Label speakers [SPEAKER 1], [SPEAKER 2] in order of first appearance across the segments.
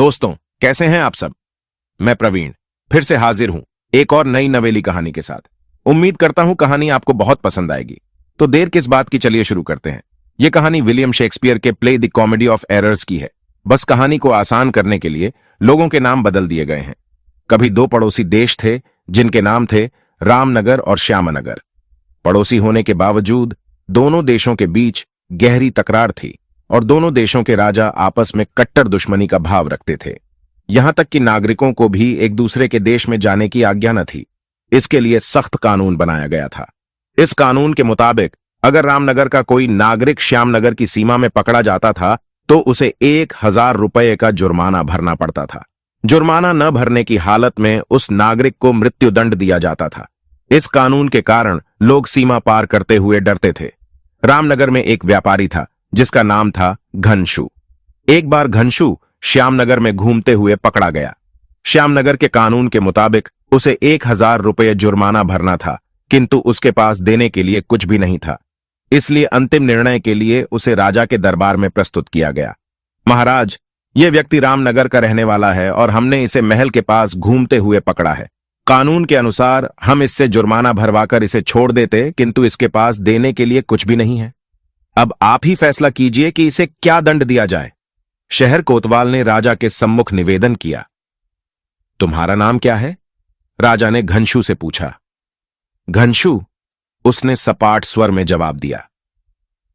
[SPEAKER 1] दोस्तों, कैसे हैं आप सब। मैं प्रवीण फिर से हाजिर हूं एक और नई नवेली कहानी के साथ। उम्मीद करता हूं कहानी आपको बहुत पसंद आएगी। तो देर किस बात की, चलिए शुरू करते हैं। यह कहानी विलियम शेक्सपियर के play the comedy of errors की है। बस कहानी को आसान करने के लिए लोगों के नाम बदल दिए गए हैं। कभी दो पड़ोसी देश थे जिनके नाम थे रामनगर और श्यामनगर। पड़ोसी होने के बावजूद दोनों देशों के बीच गहरी तकरार थी और दोनों देशों के राजा आपस में कट्टर दुश्मनी का भाव रखते थे। यहां तक कि नागरिकों को भी एक दूसरे के देश में जाने की आज्ञा न थी। इसके लिए सख्त कानून बनाया गया था। इस कानून के मुताबिक अगर रामनगर का कोई नागरिक श्यामनगर की सीमा में पकड़ा जाता था तो उसे 1000 रुपये का जुर्माना भरना पड़ता था। जुर्माना न भरने की हालत में उस नागरिक को मृत्युदंड दिया जाता था। इस कानून के कारण लोग सीमा पार करते हुए डरते थे। रामनगर में एक व्यापारी था जिसका नाम था घनशू। एक बार घनशू श्यामनगर में घूमते हुए पकड़ा गया। श्यामनगर के कानून के मुताबिक उसे 1000 रुपये जुर्माना भरना था, किंतु उसके पास देने के लिए कुछ भी नहीं था। इसलिए अंतिम निर्णय के लिए उसे राजा के दरबार में प्रस्तुत किया गया। महाराज, यह व्यक्ति रामनगर का रहने वाला है और हमने इसे महल के पास घूमते हुए पकड़ा है। कानून के अनुसार हम इससे जुर्माना भरवाकर इसे छोड़ देते, किंतु इसके पास देने के लिए कुछ भी नहीं है। अब आप ही फैसला कीजिए कि इसे क्या दंड दिया जाए। शहर कोतवाल ने राजा के सम्मुख निवेदन किया। तुम्हारा नाम क्या है? राजा ने घनशू से पूछा। घनशू, उसने सपाट स्वर में जवाब दिया।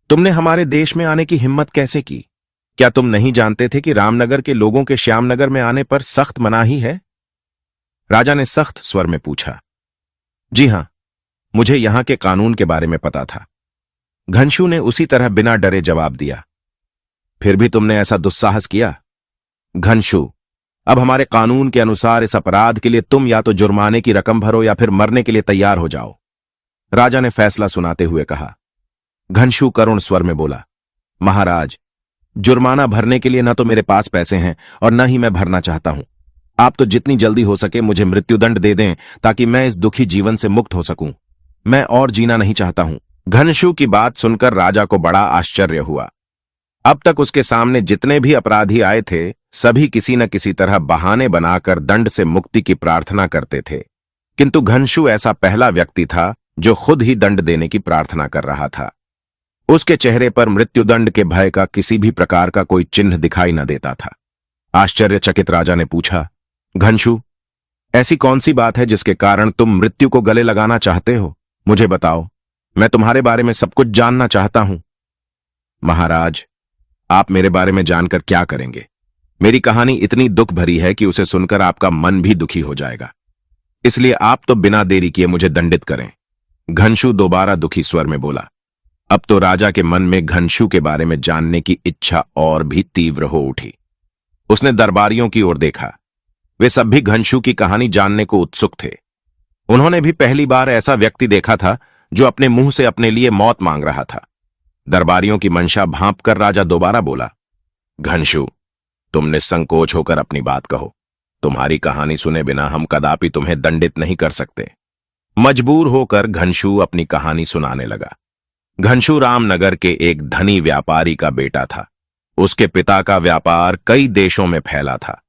[SPEAKER 1] तुमने हमारे देश में आने की हिम्मत कैसे की? क्या तुम नहीं जानते थे कि रामनगर के लोगों के श्यामनगर में आने पर सख्त मनाही है? राजा ने सख्त स्वर में पूछा। जी हां, मुझे यहां के कानून के बारे में पता था। घनशू ने उसी तरह बिना डरे जवाब दिया। फिर भी तुमने ऐसा दुस्साहस किया? घनशू, अब हमारे कानून के अनुसार इस अपराध के लिए तुम या तो जुर्माने की रकम भरो या फिर मरने के लिए तैयार हो जाओ। राजा ने फैसला सुनाते हुए कहा। घनशू करुण स्वर में बोला। महाराज, जुर्माना भरने के लिए न तो मेरे पास पैसे हैं और न ही मैं भरना चाहता हूं। आप तो जितनी जल्दी हो सके मुझे मृत्युदंड दे दें ताकि मैं इस दुखी जीवन से मुक्त हो सकूं। मैं और जीना नहीं चाहता हूं। घनशू की बात सुनकर राजा को बड़ा आश्चर्य हुआ। अब तक उसके सामने जितने भी अपराधी आए थे सभी किसी न किसी तरह बहाने बनाकर दंड से मुक्ति की प्रार्थना करते थे, किंतु घनशू ऐसा पहला व्यक्ति था जो खुद ही दंड देने की प्रार्थना कर रहा था। उसके चेहरे पर मृत्युदंड के भय का किसी भी प्रकार का कोई चिन्ह दिखाई न देता था। आश्चर्यचकित राजा ने पूछा, घनशू, ऐसी कौन सी बात है जिसके कारण तुम मृत्यु को गले लगाना चाहते हो? मुझे बताओ, मैं तुम्हारे बारे में सब कुछ जानना चाहता हूं। महाराज, आप मेरे बारे में जानकर क्या करेंगे? मेरी कहानी इतनी दुख भरी है कि उसे सुनकर आपका मन भी दुखी हो जाएगा। इसलिए आप तो बिना देरी किए मुझे दंडित करें। घनशू दोबारा दुखी स्वर में बोला। अब तो राजा के मन में घनशू के बारे में जानने की इच्छा और भी तीव्र हो उठी। उसने दरबारियों की ओर देखा। वे सब भी घनशू की कहानी जानने को उत्सुक थे। उन्होंने भी पहली बार ऐसा व्यक्ति देखा था जो अपने मुंह से अपने लिए मौत मांग रहा था। दरबारियों की मंशा भांपकर राजा दोबारा बोला। घनशू, तुम निसंकोच होकर अपनी बात कहो। तुम्हारी कहानी सुने बिना हम कदापि तुम्हें दंडित नहीं कर सकते। मजबूर होकर घनशू अपनी कहानी सुनाने लगा। घनशू रामनगर के एक धनी व्यापारी का बेटा था। उसके पिता का व्यापार कई देशों में फैला था।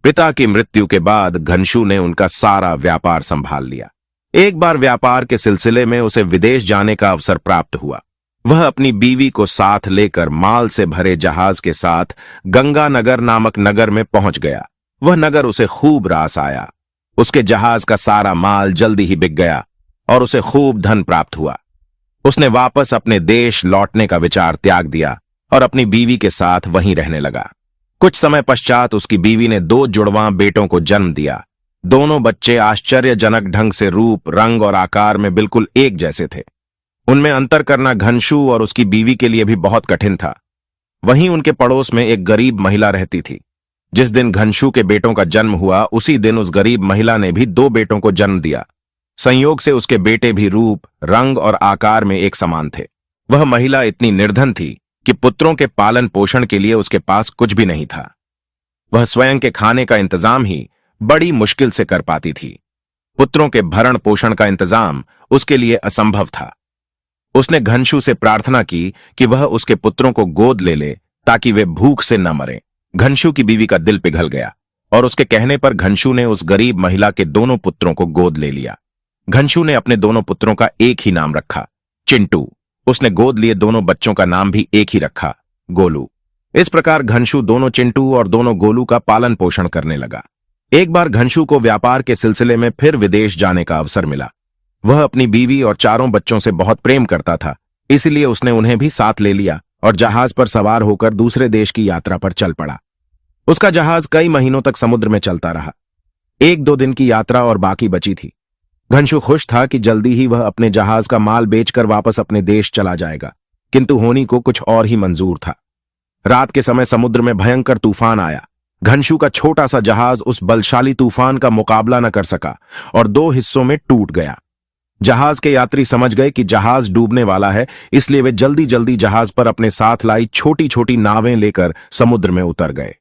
[SPEAKER 1] पिता की मृत्यु के बाद घनशू ने उनका सारा व्यापार संभाल लिया। एक बार व्यापार के सिलसिले में उसे विदेश जाने का अवसर प्राप्त हुआ। वह अपनी बीवी को साथ लेकर माल से भरे जहाज के साथ गंगानगर नामक नगर में पहुंच गया। वह नगर उसे खूब रास आया। उसके जहाज का सारा माल जल्दी ही बिक गया और उसे खूब धन प्राप्त हुआ। उसने वापस अपने देश लौटने का विचार त्याग दिया और अपनी बीवी के साथ वहीं रहने लगा। कुछ समय पश्चात उसकी बीवी ने 2 जुड़वां बेटों को जन्म दिया। दोनों बच्चे आश्चर्यजनक ढंग से रूप, रंग और आकार में बिल्कुल एक जैसे थे। उनमें अंतर करना घनशू और उसकी बीवी के लिए भी बहुत कठिन था। वहीं उनके पड़ोस में एक गरीब महिला रहती थी। जिस दिन घनशू के बेटों का जन्म हुआ उसी दिन उस गरीब महिला ने भी 2 बेटों को जन्म दिया। संयोग से उसके बेटे भी रूप, रंग और आकार में एक समान थे। वह महिला इतनी निर्धन थी कि पुत्रों के पालन पोषण के लिए उसके पास कुछ भी नहीं था। वह स्वयं के खाने का इंतजाम ही बड़ी मुश्किल से कर पाती थी। पुत्रों के भरण पोषण का इंतजाम उसके लिए असंभव था। उसने घनशू से प्रार्थना की कि वह उसके पुत्रों को गोद ले ले ताकि वे भूख से न मरें। घनशू की बीवी का दिल पिघल गया और उसके कहने पर घनशू ने उस गरीब महिला के दोनों पुत्रों को गोद ले लिया। घनशू ने अपने दोनों पुत्रों का एक ही नाम रखा, चिंटू। उसने गोद लिए दोनों बच्चों का नाम भी एक ही रखा, गोलू। इस प्रकार घनशू दोनों चिंटू और दोनों गोलू का पालन पोषण करने लगा। एक बार घनशू को व्यापार के सिलसिले में फिर विदेश जाने का अवसर मिला। वह अपनी बीवी और चारों बच्चों से बहुत प्रेम करता था, इसलिए उसने उन्हें भी साथ ले लिया और जहाज पर सवार होकर दूसरे देश की यात्रा पर चल पड़ा। उसका जहाज कई महीनों तक समुद्र में चलता रहा। 1-2 दिन की यात्रा और बाकी बची थी। घनशू खुश था कि जल्दी ही वह अपने जहाज का माल बेचकर वापस अपने देश चला जाएगा, किंतु होनी को कुछ और ही मंजूर था। रात के समय समुद्र में भयंकर तूफान आया। घनशू का छोटा सा जहाज उस बलशाली तूफान का मुकाबला न कर सका और 2 हिस्सों में टूट गया। जहाज के यात्री समझ गए कि जहाज डूबने वाला है, इसलिए वे जल्दी जल्दी जहाज पर अपने साथ लाई छोटी छोटी नावें लेकर समुद्र में उतर गए।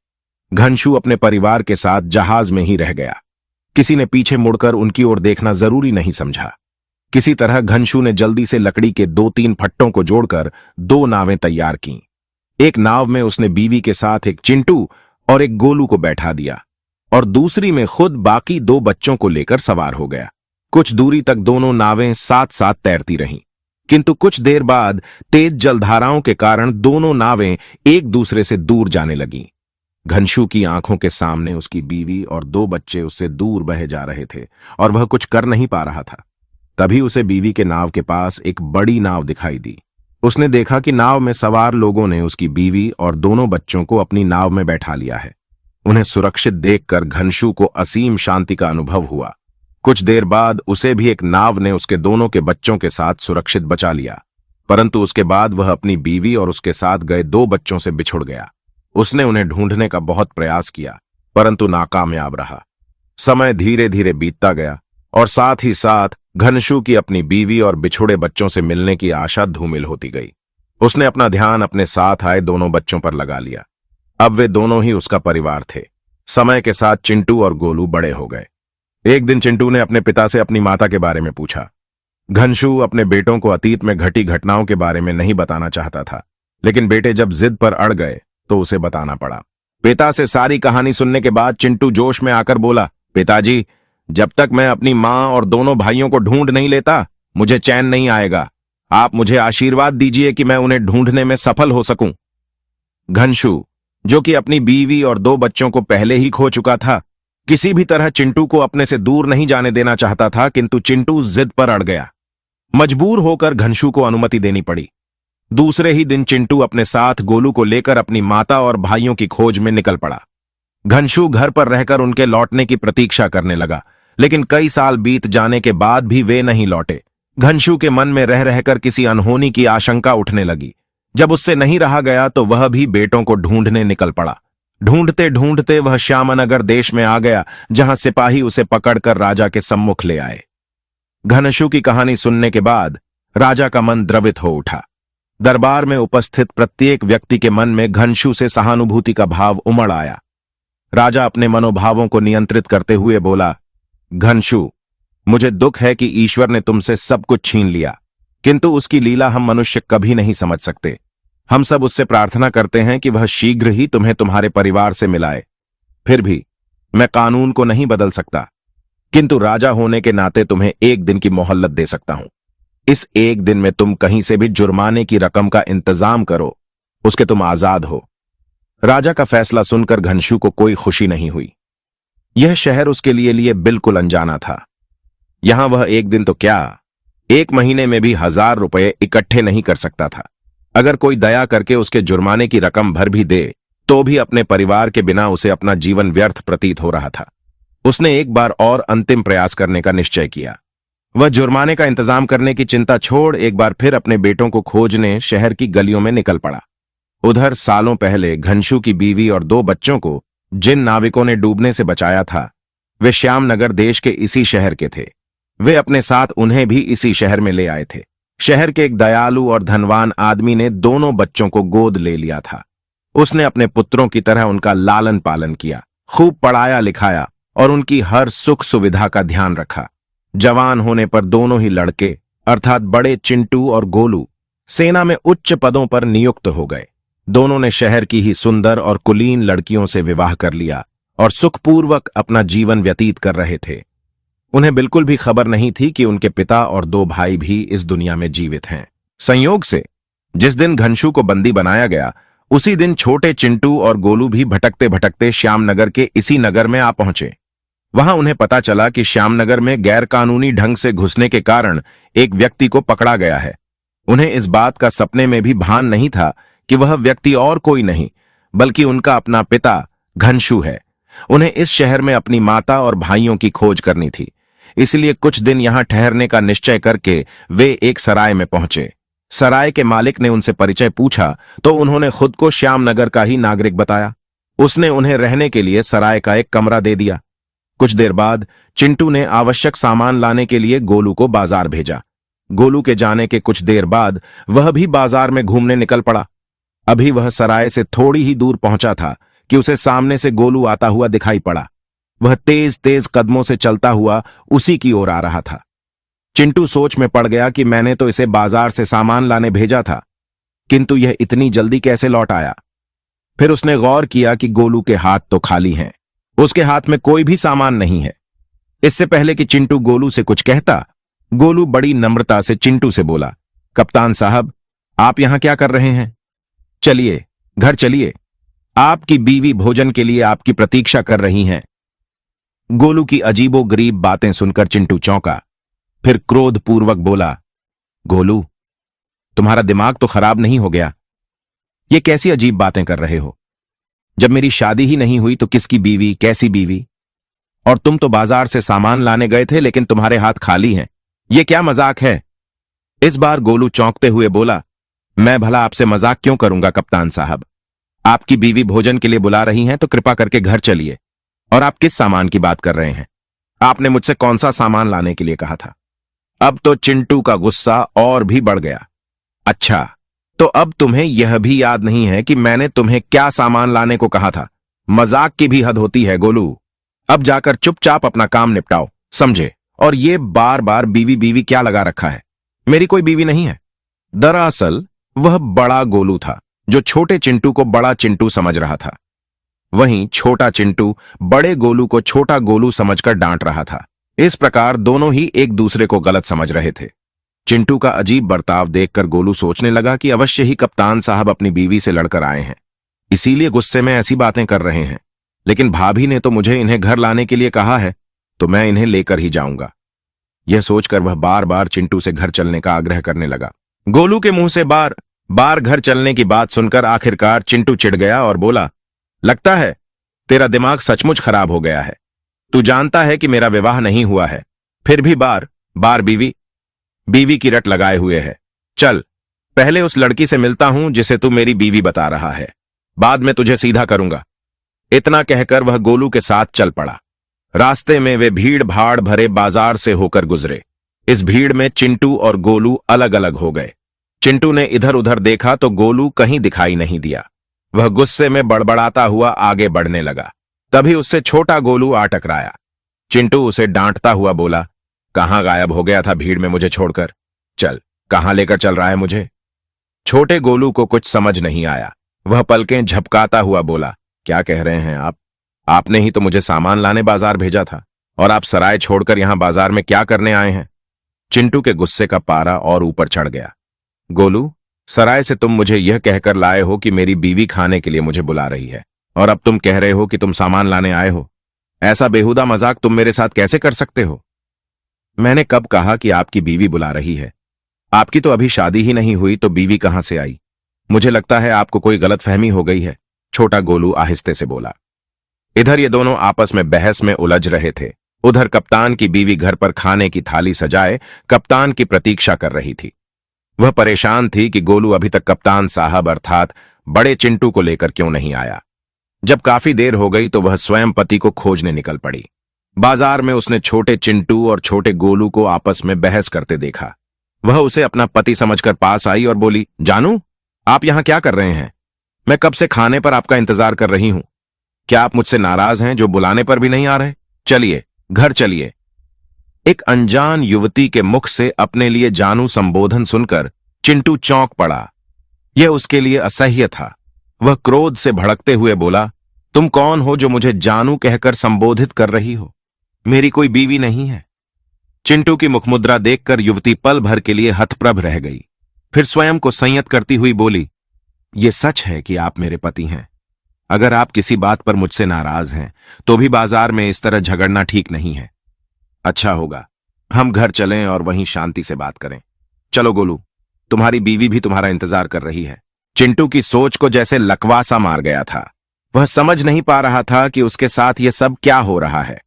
[SPEAKER 1] घनशू अपने परिवार के साथ जहाज में ही रह गया। किसी ने पीछे मुड़कर उनकी ओर देखना जरूरी नहीं समझा। किसी तरह घनशू ने जल्दी से लकड़ी के 2-3 फट्टों को जोड़कर 2 नावें तैयार की। एक नाव में उसने बीवी के साथ एक चिंटू और एक गोलू को बैठा दिया और दूसरी में खुद बाकी 2 बच्चों को लेकर सवार हो गया। कुछ दूरी तक दोनों नावें साथ साथ तैरती रहीं, किंतु कुछ देर बाद तेज जलधाराओं के कारण दोनों नावें एक दूसरे से दूर जाने लगीं। घनशू की आंखों के सामने उसकी बीवी और 2 बच्चे उससे दूर बहे जा रहे थे और वह कुछ कर नहीं पा रहा था। तभी उसे बीवी के नाव के पास एक बड़ी नाव दिखाई दी। उसने देखा कि नाव में सवार लोगों ने उसकी बीवी और दोनों बच्चों को अपनी नाव में बैठा लिया है। उन्हें सुरक्षित देखकर घनशू को असीम शांति का अनुभव हुआ। कुछ देर बाद उसे भी एक नाव ने उसके दोनों के बच्चों के साथ सुरक्षित बचा लिया, परंतु उसके बाद वह अपनी बीवी और उसके साथ गए 2 बच्चों से बिछुड़ गया। उसने उन्हें ढूंढने का बहुत प्रयास किया, परंतु नाकामयाब रहा। समय धीरे धीरे बीतता गया और साथ ही साथ घनशू की अपनी बीवी और बिछुड़े बच्चों से मिलने की आशा धूमिल होती गई। उसने अपना ध्यान अपने साथ आए दोनों बच्चों पर लगा लिया। अब वे दोनों ही उसका परिवार थे। समय के साथ चिंटू और गोलू बड़े हो गए। एक दिन चिंटू ने अपने पिता से अपनी माता के बारे में पूछा। घनशू अपने बेटों को अतीत में घटी घटनाओं के बारे में नहीं बताना चाहता था, लेकिन बेटे जब जिद पर अड़ गए तो उसे बताना पड़ा। पिता से सारी कहानी सुनने के बाद चिंटू जोश में आकर बोला, पिताजी, जब तक मैं अपनी मां और दोनों भाइयों को ढूंढ नहीं लेता, मुझे चैन नहीं आएगा। आप मुझे आशीर्वाद दीजिए कि मैं उन्हें ढूंढने में सफल हो सकूं। घनशू, जो कि अपनी बीवी और 2 बच्चों को पहले ही खो चुका था, किसी भी तरह चिंटू को अपने से दूर नहीं जाने देना चाहता था, किंतु चिंटू जिद पर अड़ गया। मजबूर होकर घनशू को अनुमति देनी पड़ी। दूसरे ही दिन चिंटू अपने साथ गोलू को लेकर अपनी माता और भाइयों की खोज में निकल पड़ा। घनशू घर पर रहकर उनके लौटने की प्रतीक्षा करने लगा, लेकिन कई साल बीत जाने के बाद भी वे नहीं लौटे। घनशू के मन में रह रहकर किसी अनहोनी की आशंका उठने लगी। जब उससे नहीं रहा गया तो वह भी बेटों को ढूंढने निकल पड़ा। ढूंढते ढूंढते वह श्यामनगर देश में आ गया, जहां सिपाही उसे पकड़कर राजा के सम्मुख ले आए। घनशू की कहानी सुनने के बाद राजा का मन द्रवित हो उठा। दरबार में उपस्थित प्रत्येक व्यक्ति के मन में घनशू से सहानुभूति का भाव उमड़ आया। राजा अपने मनोभावों को नियंत्रित करते हुए बोला, घनशू, मुझे दुख है कि ईश्वर ने तुमसे सब कुछ छीन लिया, किंतु उसकी लीला हम मनुष्य कभी नहीं समझ सकते। हम सब उससे प्रार्थना करते हैं कि वह शीघ्र ही तुम्हें तुम्हारे परिवार से मिलाए। फिर भी मैं कानून को नहीं बदल सकता, किंतु राजा होने के नाते तुम्हें 1 दिन की मोहल्लत दे सकता हूं। इस 1 दिन में तुम कहीं से भी जुर्माने की रकम का इंतजाम करो, उसके तुम आजाद हो। राजा का फैसला सुनकर घनशू को कोई खुशी नहीं हुई। यह शहर उसके लिए बिल्कुल अनजाना था। यहां वह 1 दिन तो क्या, 1 महीने में भी 1000 रुपये इकट्ठे नहीं कर सकता था। अगर कोई दया करके उसके जुर्माने की रकम भर भी दे तो भी अपने परिवार के बिना उसे अपना जीवन व्यर्थ प्रतीत हो रहा था। उसने एक बार और अंतिम प्रयास करने का निश्चय किया। वह जुर्माने का इंतजाम करने की चिंता छोड़ एक बार फिर अपने बेटों को खोजने शहर की गलियों में निकल पड़ा। उधर सालों पहले घनशू की बीवी और 2 बच्चों को जिन नाविकों ने डूबने से बचाया था, वे श्यामनगर देश के इसी शहर के थे। वे अपने साथ उन्हें भी इसी शहर में ले आए थे। शहर के एक दयालु और धनवान आदमी ने दोनों बच्चों को गोद ले लिया था। उसने अपने पुत्रों की तरह उनका लालन पालन किया, खूब पढ़ाया लिखाया और उनकी हर सुख सुविधा का ध्यान रखा। जवान होने पर दोनों ही लड़के अर्थात बड़े चिंटू और गोलू सेना में उच्च पदों पर नियुक्त हो गए। दोनों ने शहर की ही सुंदर और कुलीन लड़कियों से विवाह कर लिया और सुखपूर्वक अपना जीवन व्यतीत कर रहे थे। उन्हें बिल्कुल भी खबर नहीं थी कि उनके पिता और 2 भाई भी इस दुनिया में जीवित हैं। संयोग से जिस दिन घनशू को बंदी बनाया गया, उसी दिन छोटे चिंटू और गोलू भी भटकते भटकते श्यामनगर के इसी नगर में आ पहुंचे। वहां उन्हें पता चला कि श्यामनगर में गैरकानूनी ढंग से घुसने के कारण एक व्यक्ति को पकड़ा गया है। उन्हें इस बात का सपने में भी भान नहीं था कि वह व्यक्ति और कोई नहीं बल्कि उनका अपना पिता घनशू है। उन्हें इस शहर में अपनी माता और भाइयों की खोज करनी थी, इसलिए कुछ दिन यहां ठहरने का निश्चय करके वे एक सराय में पहुंचे। सराय के मालिक ने उनसे परिचय पूछा तो उन्होंने खुद को श्यामनगर का ही नागरिक बताया। उसने उन्हें रहने के लिए सराय का एक कमरा दे दिया। कुछ देर बाद चिंटू ने आवश्यक सामान लाने के लिए गोलू को बाजार भेजा। गोलू के जाने के कुछ देर बाद वह भी बाजार में घूमने निकल पड़ा। अभी वह सराय से थोड़ी ही दूर पहुंचा था कि उसे सामने से गोलू आता हुआ दिखाई पड़ा। वह तेज तेज कदमों से चलता हुआ उसी की ओर आ रहा था। चिंटू सोच में पड़ गया कि मैंने तो इसे बाजार से सामान लाने भेजा था, किंतु यह इतनी जल्दी कैसे लौट आया। फिर उसने गौर किया कि गोलू के हाथ तो खाली हैं, उसके हाथ में कोई भी सामान नहीं है। इससे पहले कि चिंटू गोलू से कुछ कहता, गोलू बड़ी नम्रता से चिंटू से बोला, कप्तान साहब, आप यहां क्या कर रहे हैं? चलिए, घर चलिए, आपकी बीवी भोजन के लिए आपकी प्रतीक्षा कर रही हैं। गोलू की अजीबोगरीब बातें सुनकर चिंटू चौंका, फिर क्रोधपूर्वक बोला, गोलू, तुम्हारा दिमाग तो खराब नहीं हो गया? ये कैसी अजीब बातें कर रहे हो? जब मेरी शादी ही नहीं हुई तो किसकी बीवी, कैसी बीवी? और तुम तो बाजार से सामान लाने गए थे लेकिन तुम्हारे हाथ खाली हैं। ये क्या मजाक है? इस बार गोलू चौंकते हुए बोला, मैं भला आपसे मजाक क्यों करूंगा कप्तान साहब? आपकी बीवी भोजन के लिए बुला रही हैं तो कृपा करके घर चलिए। और आप किस सामान की बात कर रहे हैं? आपने मुझसे कौन सा सामान लाने के लिए कहा था? अब तो चिंटू का गुस्सा और भी बढ़ गया। अच्छा, तो अब तुम्हें यह भी याद नहीं है कि मैंने तुम्हें क्या सामान लाने को कहा था? मजाक की भी हद होती है गोलू। अब जाकर चुपचाप अपना काम निपटाओ, समझे? और ये बार बार बीवी बीवी क्या लगा रखा है? मेरी कोई बीवी नहीं है। दरअसल वह बड़ा गोलू था जो छोटे चिंटू को बड़ा चिंटू समझ रहा था। वहीं छोटा चिंटू बड़े गोलू को छोटा गोलू समझकर डांट रहा था। इस प्रकार दोनों ही एक दूसरे को गलत समझ रहे थे। चिंटू का अजीब बर्ताव देखकर गोलू सोचने लगा कि अवश्य ही कप्तान साहब अपनी बीवी से लड़कर आए हैं, इसीलिए गुस्से में ऐसी बातें कर रहे हैं। लेकिन भाभी ने तो मुझे इन्हें घर लाने के लिए कहा है, तो मैं इन्हें लेकर ही जाऊंगा। यह सोचकर वह बार बार चिंटू से घर चलने का आग्रह करने लगा। गोलू के मुंह से बार बार घर चलने की बात सुनकर आखिरकार चिंटू चिढ़ गया और बोला, लगता है तेरा दिमाग सचमुच खराब हो गया है। तू जानता है कि मेरा विवाह नहीं हुआ है, फिर भी बार बार बीवी बीवी की रट लगाए हुए है। चल, पहले उस लड़की से मिलता हूं जिसे तू मेरी बीवी बता रहा है, बाद में तुझे सीधा करूंगा। इतना कहकर वह गोलू के साथ चल पड़ा। रास्ते में वे भीड़ भाड़ भरे बाजार से होकर गुजरे। इस भीड़ में चिंटू और गोलू अलग अलग हो गए। चिंटू ने इधर उधर देखा तो गोलू कहीं दिखाई नहीं दिया। वह गुस्से में बड़बड़ाता हुआ आगे बढ़ने लगा। तभी उससे छोटा गोलू आ टकराया। चिंटू उसे डांटता हुआ बोला, कहां गायब हो गया था भीड़ में मुझे छोड़कर? चल, कहां लेकर चल रहा है मुझे? छोटे गोलू को कुछ समझ नहीं आया। वह पलकें झपकाता हुआ बोला, क्या कह रहे हैं आप? आपने ही तो मुझे सामान लाने बाजार भेजा था, और आप सराय छोड़कर यहां बाजार में क्या करने आए हैं? चिंटू के गुस्से का पारा और ऊपर चढ़ गया। गोलू, सराय से तुम मुझे यह कहकर लाए हो कि मेरी बीवी खाने के लिए मुझे बुला रही है, और अब तुम कह रहे हो कि तुम सामान लाने आए हो। ऐसा बेहुदा मजाक तुम मेरे साथ कैसे कर सकते हो? मैंने कब कहा कि आपकी बीवी बुला रही है? आपकी तो अभी शादी ही नहीं हुई तो बीवी कहां से आई? मुझे लगता है आपको कोई गलतफहमी हो गई है, छोटा गोलू आहिस्ते से बोला। इधर ये दोनों आपस में बहस में उलझ रहे थे। उधर कप्तान की बीवी घर पर खाने की थाली सजाए कप्तान की प्रतीक्षा कर रही थी। वह परेशान थी कि गोलू अभी तक कप्तान साहब अर्थात बड़े चिंटू को लेकर क्यों नहीं आया। जब काफी देर हो गई तो वह स्वयं पति को खोजने निकल पड़ी। बाजार में उसने छोटे चिंटू और छोटे गोलू को आपस में बहस करते देखा। वह उसे अपना पति समझकर पास आई और बोली, जानू, आप यहां क्या कर रहे हैं? मैं कब से खाने पर आपका इंतजार कर रही हूं। क्या आप मुझसे नाराज हैं जो बुलाने पर भी नहीं आ रहे? चलिए, घर चलिए। एक अनजान युवती के मुख से अपने लिए जानू संबोधन सुनकर चिंटू चौंक पड़ा। यह उसके लिए असह्य था। वह क्रोध से भड़कते हुए बोला, तुम कौन हो जो मुझे जानू कहकर संबोधित कर रही हो? मेरी कोई बीवी नहीं है। चिंटू की मुखमुद्रा देखकर युवती पल भर के लिए हतप्रभ रह गई। फिर स्वयं को संयत करती हुई बोली, ये सच है कि आप मेरे पति हैं। अगर आप किसी बात पर मुझसे नाराज हैं तो भी बाजार में इस तरह झगड़ना ठीक नहीं है। अच्छा होगा हम घर चलें और वहीं शांति से बात करें। चलो गोलू, तुम्हारी बीवी भी तुम्हारा इंतजार कर रही है। चिंटू की सोच को जैसे लकवा मार गया था। वह समझ नहीं पा रहा था कि उसके साथ यह सब क्या हो रहा है।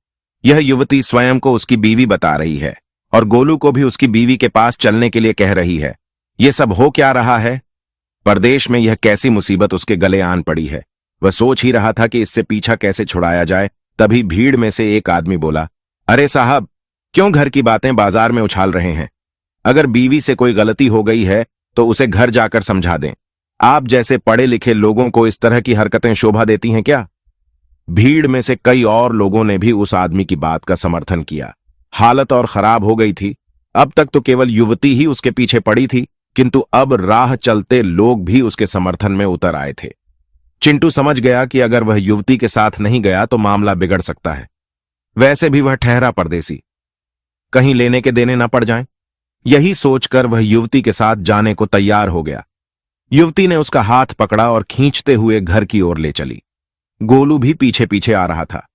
[SPEAKER 1] यह युवती स्वयं को उसकी बीवी बता रही है और गोलू को भी उसकी बीवी के पास चलने के लिए कह रही है। यह सब हो क्या रहा है? परदेश में यह कैसी मुसीबत उसके गले आन पड़ी है। वह सोच ही रहा था कि इससे पीछा कैसे छुड़ाया जाए। तभी भीड़ में से एक आदमी बोला, अरे साहब, क्यों घर की बातें बाजार में उछाल रहे हैं? अगर बीवी से कोई गलती हो गई है तो उसे घर जाकर समझा दें। आप जैसे पढ़े लिखे लोगों को इस तरह की हरकतें शोभा देती हैं क्या? भीड़ में से कई और लोगों ने भी उस आदमी की बात का समर्थन किया। हालत और खराब हो गई थी। अब तक तो केवल युवती ही उसके पीछे पड़ी थी, किंतु अब राह चलते लोग भी उसके समर्थन में उतर आए थे। चिंटू समझ गया कि अगर वह युवती के साथ नहीं गया तो मामला बिगड़ सकता है। वैसे भी वह ठहरा परदेसी, कहीं लेने के देने न पड़ जाएं। यही सोचकर वह युवती के साथ जाने को तैयार हो गया। युवती ने उसका हाथ पकड़ा और खींचते हुए घर की ओर ले चली। गोलू भी पीछे पीछे आ रहा था।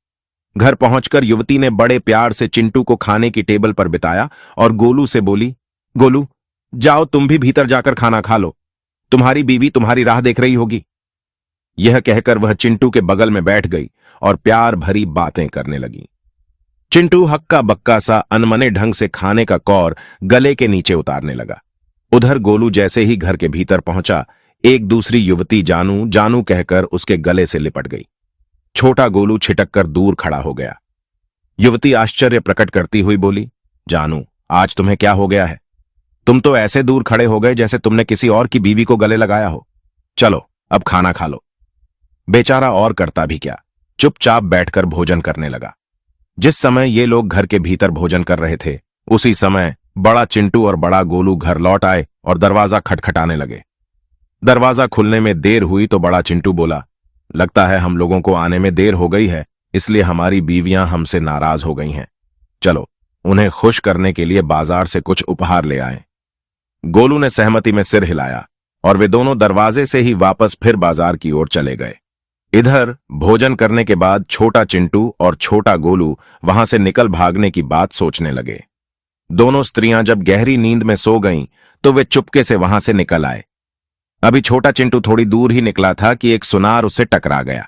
[SPEAKER 1] घर पहुंचकर युवती ने बड़े प्यार से चिंटू को खाने की टेबल पर बिताया और गोलू से बोली, गोलू, जाओ तुम भी भीतर जाकर खाना खा लो। तुम्हारी बीवी तुम्हारी राह देख रही होगी। यह कहकर वह चिंटू के बगल में बैठ गई और प्यार भरी बातें करने लगी। चिंटू हक्का बक्का सा अनमने ढंग से खाने का कौर गले के नीचे उतारने लगा। उधर गोलू जैसे ही घर के भीतर पहुंचा, एक दूसरी युवती जानू जानू कहकर उसके गले से लिपट गई। छोटा गोलू छिटक कर दूर खड़ा हो गया। युवती आश्चर्य प्रकट करती हुई बोली, जानू, आज तुम्हें क्या हो गया है? तुम तो ऐसे दूर खड़े हो गए जैसे तुमने किसी और की बीवी को गले लगाया हो। चलो अब खाना खा लो। बेचारा और करता भी क्या, चुपचाप बैठकर भोजन करने लगा। जिस समय ये लोग घर के भीतर भोजन कर रहे थे, उसी समय बड़ा चिंटू और बड़ा गोलू घर लौट आए और दरवाजा खटखटाने लगे। दरवाजा खुलने में देर हुई तो बड़ा चिंटू बोला, लगता है हम लोगों को आने में देर हो गई है, इसलिए हमारी बीवियां हमसे नाराज हो गई हैं। चलो उन्हें खुश करने के लिए बाजार से कुछ उपहार ले आए। गोलू ने सहमति में सिर हिलाया और वे दोनों दरवाजे से ही वापस फिर बाजार की ओर चले गए। इधर भोजन करने के बाद छोटा चिंटू और छोटा गोलू वहां से निकल भागने की बात सोचने लगे। दोनों स्त्रियां जब गहरी नींद में सो गईं तो वे चुपके से वहां से निकल आए। अभी छोटा चिंटू थोड़ी दूर ही निकला था कि एक सुनार उससे टकरा गया।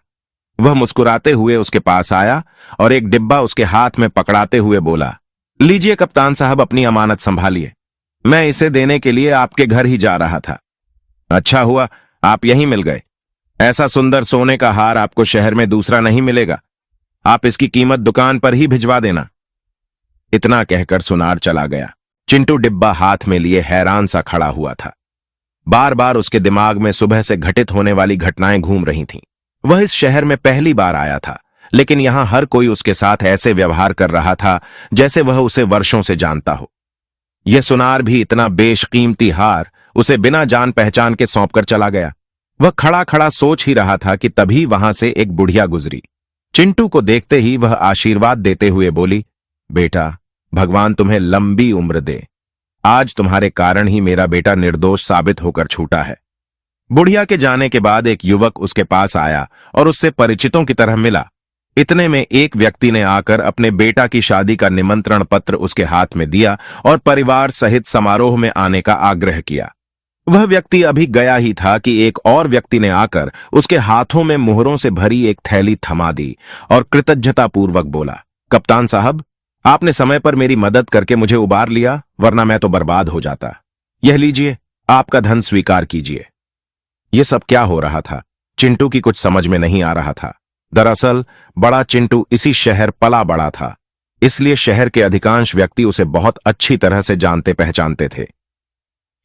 [SPEAKER 1] वह मुस्कुराते हुए उसके पास आया और एक डिब्बा उसके हाथ में पकड़ाते हुए बोला, लीजिए कप्तान साहब, अपनी अमानत संभालिए। मैं इसे देने के लिए आपके घर ही जा रहा था। अच्छा हुआ आप यहीं मिल गए। ऐसा सुंदर सोने का हार आपको शहर में दूसरा नहीं मिलेगा। आप इसकी कीमत दुकान पर ही भिजवा देना। इतना कहकर सुनार चला गया। चिंटू डिब्बा हाथ में लिए हैरान सा खड़ा हुआ था। बार बार उसके दिमाग में सुबह से घटित होने वाली घटनाएं घूम रही थीं। वह इस शहर में पहली बार आया था, लेकिन यहां हर कोई उसके साथ ऐसे व्यवहार कर रहा था जैसे वह उसे वर्षों से जानता हो। यह सुनार भी इतना बेशकीमती हार उसे बिना जान पहचान के सौंपकर चला गया। वह खड़ा खड़ा सोच ही रहा था कि तभी वहां से एक बुढ़िया गुजरी। चिंटू को देखते ही वह आशीर्वाद देते हुए बोली, बेटा, भगवान तुम्हें लंबी उम्र दे। आज तुम्हारे कारण ही मेरा बेटा निर्दोष साबित होकर छूटा है। बुढ़िया के जाने के बाद एक युवक उसके पास आया और उससे परिचितों की तरह मिला। इतने में एक व्यक्ति ने आकर अपने बेटा की शादी का निमंत्रण पत्र उसके हाथ में दिया और परिवार सहित समारोह में आने का आग्रह किया। वह व्यक्ति अभी गया ही था कि एक और व्यक्ति ने आकर उसके हाथों में मुहरों से भरी एक थैली थमा दी और कृतज्ञतापूर्वक बोला, कप्तान साहब, आपने समय पर मेरी मदद करके मुझे उबार लिया, वरना मैं तो बर्बाद हो जाता। यह लीजिए, आपका धन स्वीकार कीजिए। यह सब क्या हो रहा था? चिंटू की कुछ समझ में नहीं आ रहा था। दरअसल बड़ा चिंटू इसी शहर पला बड़ा था, इसलिए शहर के अधिकांश व्यक्ति उसे बहुत अच्छी तरह से जानते पहचानते थे।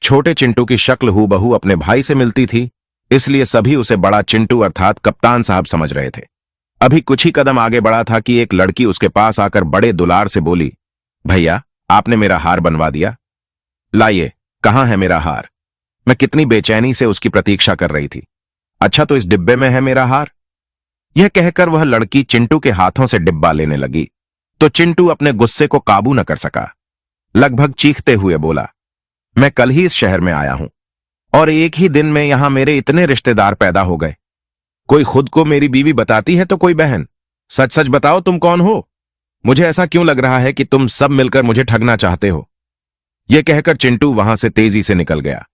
[SPEAKER 1] छोटे चिंटू की शक्ल हूबहू अपने भाई से मिलती थी, इसलिए सभी उसे बड़ा चिंटू अर्थात कप्तान साहब समझ रहे थे। अभी कुछ ही कदम आगे बढ़ा था कि एक लड़की उसके पास आकर बड़े दुलार से बोली, भैया, आपने मेरा हार बनवा दिया। लाइए, कहां है मेरा हार? मैं कितनी बेचैनी से उसकी प्रतीक्षा कर रही थी। अच्छा, तो इस डिब्बे में है मेरा हार। यह कहकर वह लड़की चिंटू के हाथों से डिब्बा लेने लगी तो चिंटू अपने गुस्से को काबू न कर सका। लगभग चीखते हुए बोला, मैं कल ही इस शहर में आया हूं और एक ही दिन में यहां मेरे इतने रिश्तेदार पैदा हो गए। कोई खुद को मेरी बीवी बताती है तो कोई बहन। सच सच बताओ, तुम कौन हो? मुझे ऐसा क्यों लग रहा है कि तुम सब मिलकर मुझे ठगना चाहते हो? यह कहकर चिंटू वहां से तेजी से निकल गया।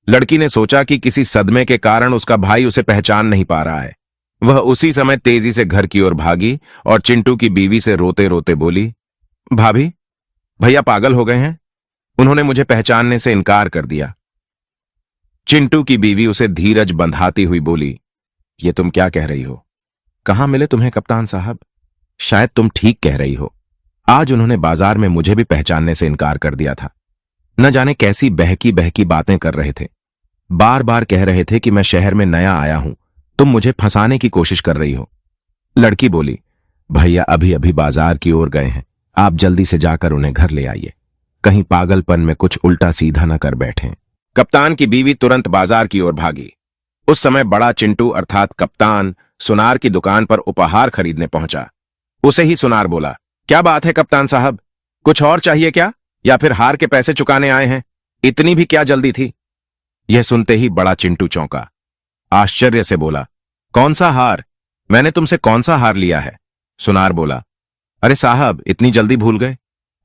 [SPEAKER 1] लड़की ने सोचा कि किसी सदमे के कारण उसका भाई उसे पहचान नहीं पा रहा है। वह उसी समय तेजी से घर की ओर भागी और चिंटू की बीवी से रोते रोते बोली, भाभी, भैया पागल हो गए हैं। उन्होंने मुझे पहचानने से इनकार कर दिया। चिंटू की बीवी उसे धीरज बंधाती हुई बोली, ये तुम क्या कह रही हो? कहां मिले तुम्हें कप्तान साहब? शायद तुम ठीक कह रही हो। आज उन्होंने बाजार में मुझे भी पहचानने से इनकार कर दिया था। न जाने कैसी बहकी बहकी बातें कर रहे थे। बार बार कह रहे थे कि मैं शहर में नया आया हूं, तुम मुझे फंसाने की कोशिश कर रही हो। लड़की बोली, भैया अभी अभी बाजार की ओर गए हैं, आप जल्दी से जाकर उन्हें घर ले आइए, कहीं पागलपन में कुछ उल्टा सीधा न कर बैठें। कप्तान की बीवी तुरंत बाजार की ओर भागी। उस समय बड़ा चिंटू अर्थात कप्तान सुनार की दुकान पर उपहार खरीदने पहुंचा। उसे ही सुनार बोला, क्या बात है कप्तान साहब, कुछ और चाहिए क्या, या फिर हार के पैसे चुकाने आए हैं? इतनी भी क्या जल्दी थी? यह सुनते ही बड़ा चिंटू चौंका। आश्चर्य से बोला, कौन सा हार? मैंने तुमसे कौन सा हार लिया है? सुनार बोला, अरे साहब, इतनी जल्दी भूल गए?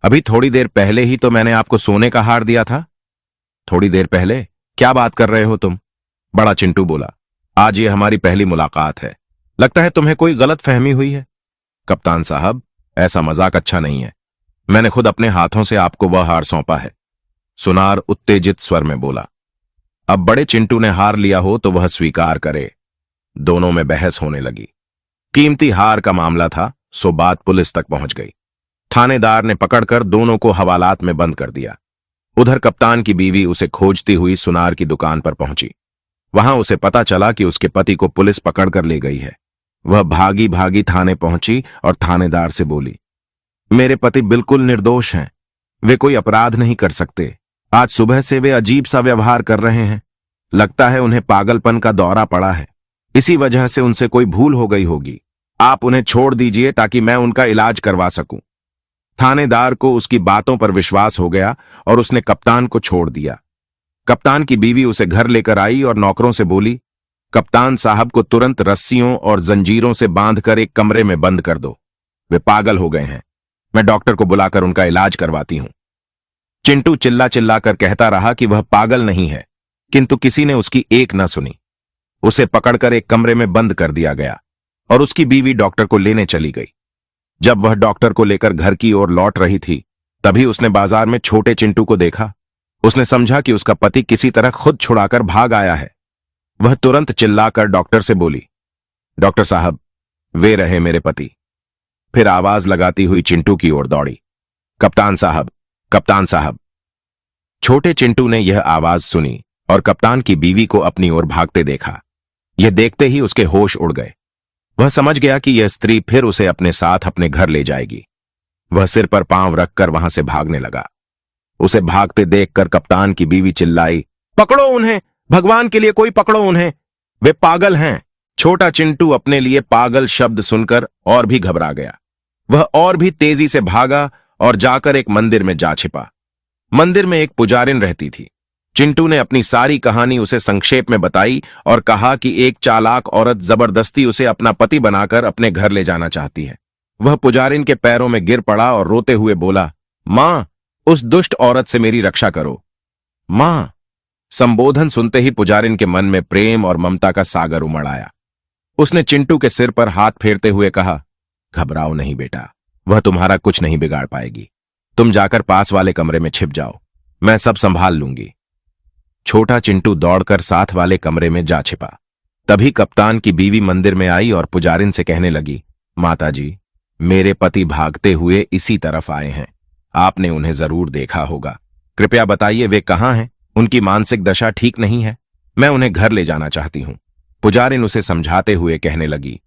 [SPEAKER 1] अभी थोड़ी देर पहले ही तो मैंने आपको सोने का हार दिया था। थोड़ी देर पहले? क्या बात कर रहे हो तुम? बड़ा चिंटू बोला, आज ये हमारी पहली मुलाकात है, लगता है तुम्हें कोई गलत फहमी हुई है। कप्तान साहब, ऐसा मजाक अच्छा नहीं है, मैंने खुद अपने हाथों से आपको वह हार सौंपा है। सुनार उत्तेजित स्वर में बोला। अब बड़े चिंटू ने हार लिया हो तो वह स्वीकार करे। दोनों में बहस होने लगी। कीमती हार का मामला था, सो बात पुलिस तक पहुंच गई। थानेदार ने पकड़कर दोनों को हवालात में बंद कर दिया। उधर कप्तान की बीवी उसे खोजती हुई सुनार की दुकान पर पहुंची। वहां उसे पता चला कि उसके पति को पुलिस पकड़कर ले गई है। वह भागी भागी थाने पहुंची और थानेदार से बोली, मेरे पति बिल्कुल निर्दोष हैं, वे कोई अपराध नहीं कर सकते। आज सुबह से वे अजीब सा व्यवहार कर रहे हैं, लगता है उन्हें पागलपन का दौरा पड़ा है, इसी वजह से उनसे कोई भूल हो गई होगी। आप उन्हें छोड़ दीजिए ताकि मैं उनका इलाज करवा सकूं। थानेदार को उसकी बातों पर विश्वास हो गया और उसने कप्तान को छोड़ दिया। कप्तान की बीवी उसे घर लेकर आई और नौकरों से बोली, कप्तान साहब को तुरंत रस्सियों और जंजीरों से बांधकर एक कमरे में बंद कर दो, वे पागल हो गए हैं, मैं डॉक्टर को बुलाकर उनका इलाज करवाती हूं। चिंटू चिल्ला चिल्लाकर कहता रहा कि वह पागल नहीं है, किंतु किसी ने उसकी एक न सुनी। उसे पकड़कर एक कमरे में बंद कर दिया गया और उसकी बीवी डॉक्टर को लेने चली गई। जब वह डॉक्टर को लेकर घर की ओर लौट रही थी, तभी उसने बाजार में छोटे चिंटू को देखा। उसने समझा कि उसका पति किसी तरह खुद छुड़ाकर भाग आया है। वह तुरंत चिल्लाकर डॉक्टर से बोली, डॉक्टर साहब, वे रहे मेरे पति। फिर आवाज लगाती हुई चिंटू की ओर दौड़ी, कप्तान साहब, कप्तान साहब। छोटे चिंटू ने यह आवाज सुनी और कप्तान की बीवी को अपनी ओर भागते देखा। यह देखते ही उसके होश उड़ गए। वह समझ गया कि यह स्त्री फिर उसे अपने साथ अपने घर ले जाएगी। वह सिर पर पांव रखकर वहां से भागने लगा। उसे भागते देखकर कप्तान की बीवी चिल्लाई, पकड़ो उन्हें, भगवान के लिए कोई पकड़ो उन्हें, वे पागल हैं। छोटा चिंटू अपने लिए पागल शब्द सुनकर और भी घबरा गया। वह और भी तेजी से भागा और जाकर एक मंदिर में जा छिपा। मंदिर में एक पुजारिन रहती थी। चिंटू ने अपनी सारी कहानी उसे संक्षेप में बताई और कहा कि एक चालाक औरत जबरदस्ती उसे अपना पति बनाकर अपने घर ले जाना चाहती है। वह पुजारिन के पैरों में गिर पड़ा और रोते हुए बोला, मां, उस दुष्ट औरत से मेरी रक्षा करो। मां। संबोधन सुनते ही पुजारिन के मन में प्रेम और ममता का सागर उमड़ आया। उसने चिंटू के सिर पर हाथ फेरते हुए कहा, घबराओ नहीं बेटा, वह तुम्हारा कुछ नहीं बिगाड़ पाएगी। तुम जाकर पास वाले कमरे में छिप जाओ, मैं सब संभाल लूंगी। छोटा चिंटू दौड़कर साथ वाले कमरे में जा छिपा। तभी कप्तान की बीवी मंदिर में आई और पुजारिन से कहने लगी, माताजी, मेरे पति भागते हुए इसी तरफ आए हैं, आपने उन्हें जरूर देखा होगा। कृपया बताइए वे कहां हैं? उनकी मानसिक दशा ठीक नहीं है, मैं उन्हें घर ले जाना चाहती हूं। पुजारिन उसे समझाते हुए कहने लगी,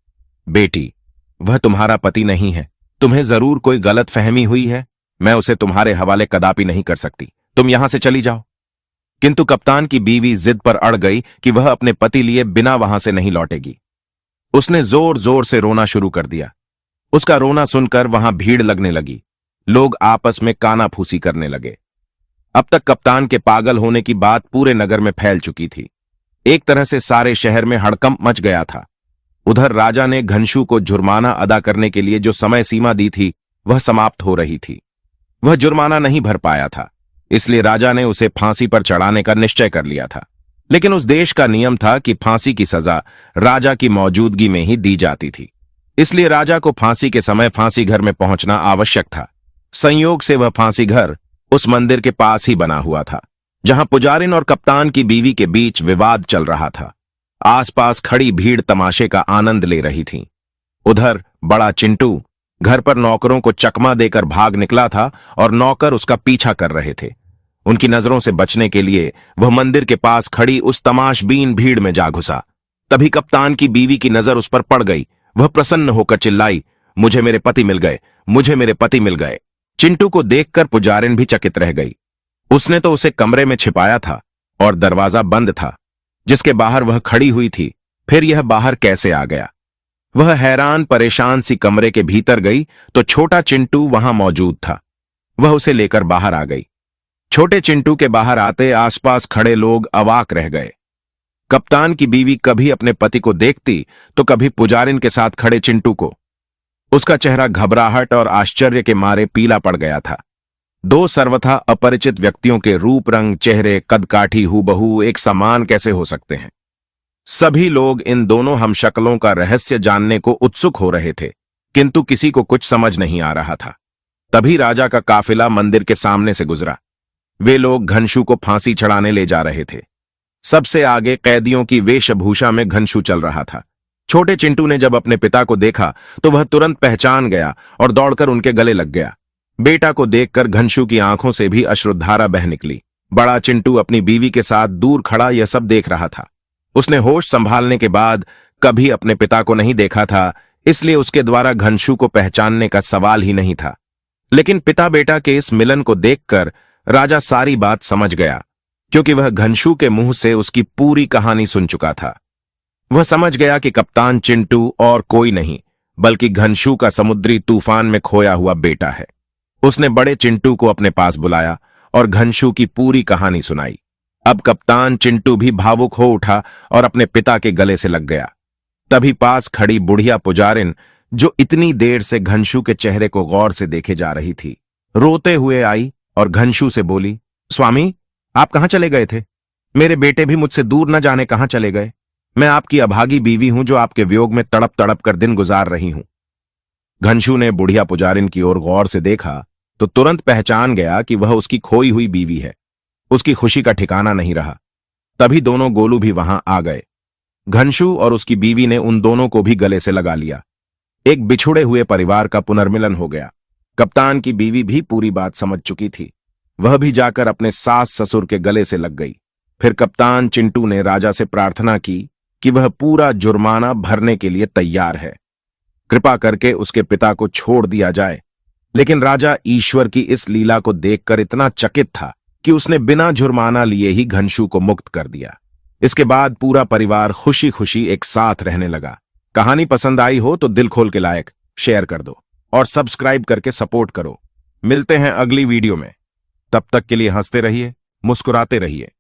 [SPEAKER 1] बेटी, वह तुम्हारा पति नहीं है, तुम्हें जरूर कोई गलत फहमी हुई है, मैं उसे तुम्हारे हवाले कदापि नहीं कर सकती, तुम यहां से चली जाओ। किंतु कप्तान की बीवी जिद पर अड़ गई कि वह अपने पति लिए बिना वहां से नहीं लौटेगी। उसने जोर जोर से रोना शुरू कर दिया। उसका रोना सुनकर वहां भीड़ लगने लगी। लोग आपस में कानाफूसी करने लगे। अब तक कप्तान के पागल होने की बात पूरे नगर में फैल चुकी थी। एक तरह से सारे शहर में हड़कंप मच गया था। उधर राजा ने घनशू को जुर्माना अदा करने के लिए जो समय सीमा दी थी वह समाप्त हो रही थी। वह जुर्माना नहीं भर पाया था, इसलिए राजा ने उसे फांसी पर चढ़ाने का निश्चय कर लिया था। लेकिन उस देश का नियम था कि फांसी की सजा राजा की मौजूदगी में ही दी जाती थी, इसलिए राजा को फांसी के समय फांसी घर में पहुंचना आवश्यक था। संयोग से वह फांसी घर उस मंदिर के पास ही बना हुआ था जहां पुजारिन और कप्तान की बीवी के बीच विवाद चल रहा था। आसपास खड़ी भीड़ तमाशे का आनंद ले रही थी। उधर बड़ा चिंटू घर पर नौकरों को चकमा देकर भाग निकला था और नौकर उसका पीछा कर रहे थे। उनकी नजरों से बचने के लिए वह मंदिर के पास खड़ी उस तमाशबीन भीड़ में जा घुसा। तभी कप्तान की बीवी की नजर उस पर पड़ गई। वह प्रसन्न होकर चिल्लाई, मुझे मेरे पति मिल गए, मुझे मेरे पति मिल गए। चिंटू को देखकर पुजारिन भी चकित रह गई। उसने तो उसे कमरे में छिपाया था और दरवाजा बंद था जिसके बाहर वह खड़ी हुई थी, फिर यह बाहर कैसे आ गया? वह हैरान परेशान सी कमरे के भीतर गई तो छोटा चिंटू वहां मौजूद था। वह उसे लेकर बाहर आ गई। छोटे चिंटू के बाहर आते आसपास खड़े लोग अवाक रह गए। कप्तान की बीवी कभी अपने पति को देखती तो कभी पुजारिन के साथ खड़े चिंटू को। उसका चेहरा घबराहट और आश्चर्य के मारे पीला पड़ गया था। दो सर्वथा अपरिचित व्यक्तियों के रूप रंग, चेहरे, कदकाठी हूबहू एक समान कैसे हो सकते हैं? सभी लोग इन दोनों हमशक्लों का रहस्य जानने को उत्सुक हो रहे थे, किंतु किसी को कुछ समझ नहीं आ रहा था। तभी राजा का काफिला मंदिर के सामने से गुजरा। वे लोग घनशू को फांसी चढ़ाने ले जा रहे थे। सबसे आगे कैदियों की वेशभूषा में घनशू चल रहा था। छोटे चिंटू ने जब अपने पिता को देखा तो वह तुरंत पहचान गया और दौड़कर उनके गले लग गया। बेटा को देखकर घनशू की आंखों से भी अश्रुधारा बह निकली। बड़ा चिंटू अपनी बीवी के साथ दूर खड़ा यह सब देख रहा था। उसने होश संभालने के बाद कभी अपने पिता को नहीं देखा था, इसलिए उसके द्वारा घनशू को पहचानने का सवाल ही नहीं था। लेकिन पिता बेटा के इस मिलन को देखकर राजा सारी बात समझ गया, क्योंकि वह घनशू के मुंह से उसकी पूरी कहानी सुन चुका था। वह समझ गया कि कप्तान चिंटू और कोई नहीं बल्कि घनशू का समुद्री तूफान में खोया हुआ बेटा है। उसने बड़े चिंटू को अपने पास बुलाया और घनशू की पूरी कहानी सुनाई। अब कप्तान चिंटू भी भावुक हो उठा और अपने पिता के गले से लग गया। तभी पास खड़ी बुढ़िया पुजारिन, जो इतनी देर से घनशू के चेहरे को गौर से देखे जा रही थी, रोते हुए आई और घनशू से बोली, स्वामी, आप कहां चले गए थे? मेरे बेटे भी मुझसे दूर न जाने कहां चले गए। मैं आपकी अभागी बीवी हूं जो आपके वियोग में तड़प तड़प कर दिन गुजार रही हूं। घनशू ने बुढ़िया पुजारिन की ओर गौर से देखा तो तुरंत पहचान गया कि वह उसकी खोई हुई बीवी है। उसकी खुशी का ठिकाना नहीं रहा। तभी दोनों गोलू भी वहां आ गए। घनशू और उसकी बीवी ने उन दोनों को भी गले से लगा लिया। एक बिछुड़े हुए परिवार का पुनर्मिलन हो गया। कप्तान की बीवी भी पूरी बात समझ चुकी थी। वह भी जाकर अपने सास ससुर के गले से लग गई। फिर कप्तान चिंटू ने राजा से प्रार्थना की कि वह पूरा जुर्माना भरने के लिए तैयार है। कृपा करके उसके पिता को छोड़ दिया जाए। लेकिन राजा ईश्वर की इस लीला को देखकर इतना चकित था कि उसने बिना जुर्माना लिए ही घनशू को मुक्त कर दिया। इसके बाद पूरा परिवार खुशी खुशी एक साथ रहने लगा। कहानी पसंद आई हो तो दिल खोल के लाइक, शेयर कर दो और सब्सक्राइब करके सपोर्ट करो। मिलते हैं अगली वीडियो में। तब तक के लिए हंसते रहिए, मुस्कुराते रहिए।